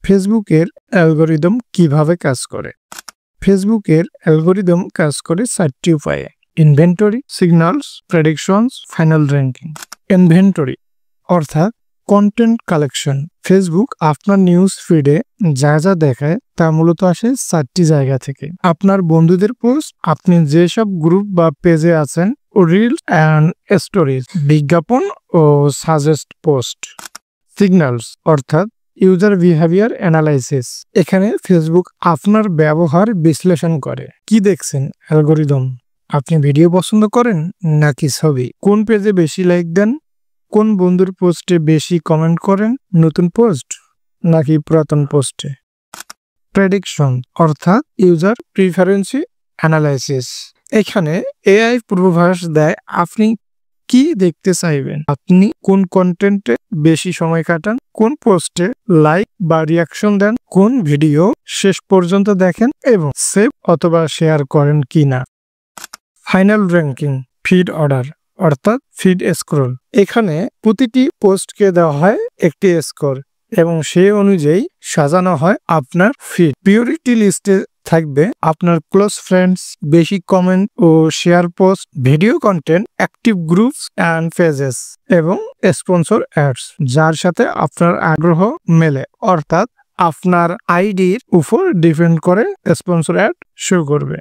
ফেসবুকের অ্যালগরিদম কিভাবে কাজ করে? ফেসবুকের অ্যালগরিদম কাজ করে 4টি উপায়ে: inventory, signals, predictions, final ranking. Inventory অর্থাৎ কন্টেন্ট কালেকশন। ফেসবুক আপনার নিউজ ফিডে যা যা দেখায় তা মূলত আসে 4টি জায়গা থেকে: আপনার বন্ধুদের পোস্ট, আপনি যেসব গ্রুপ বা পেজে আছেন, রিলস অ্যান্ড স্টোরিজ, বিজ্ঞাপন ও সাজেস্ট পোস্ট। সিগন্যালস অর্থাৎ ইউজার বিহেভিয়ার অ্যানালাইসিস। এখানে ফেসবুক আপনার ব্যবহার বিশ্লেষণ করে। কি দেখছেন? অ্যালগরিদম: আপনি ভিডিও পছন্দ করেন নাকি ছবি? কোন পেজে বেশি লাইক দেন? কোন বন্ধুর পোস্টে বেশি কমেন্ট করেন? নতুন পোস্ট নাকি পুরাতন পোস্টে? প্রেডিকশন অর্থাৎ ইউজার প্রিফারেন্সি অ্যানালাইসিস। এখানে এআই পূর্বাভাস দেয় আপনি কি দেখতে চাইবেন, আপনি কোন কন্টেন্টে বেশি সময় কাটান, কোন পোস্টে লাইক বা রিয়াকশন দেন, কোন ভিডিও শেষ পর্যন্ত দেখেন এবং সেভ অথবা শেয়ার করেন কিনা। ফাইনাল র্যাঙ্কিং ফিড অর্ডার অর্থাৎ ফিড স্ক্রল। এখানে প্রতিটি পোস্টকে দেওয়া হয় একটি স্কোর এবং সেই অনুযায়ী সাজানো হয় আপনার ফিড। প্রিয়োরিটি লিস্টে থাকবে আপনার ক্লোজ ফ্রেন্ডস, বেশি কমেন্ট ও share post, video content, active groups and pages এবং স্পন্সর অ্যাডস যার সাথে আপনার আগ্রহ মেলে, অর্থাৎ আপনার আইডির উপর ডিপেন্ড করে স্পন্সর অ্যাড শো করবে।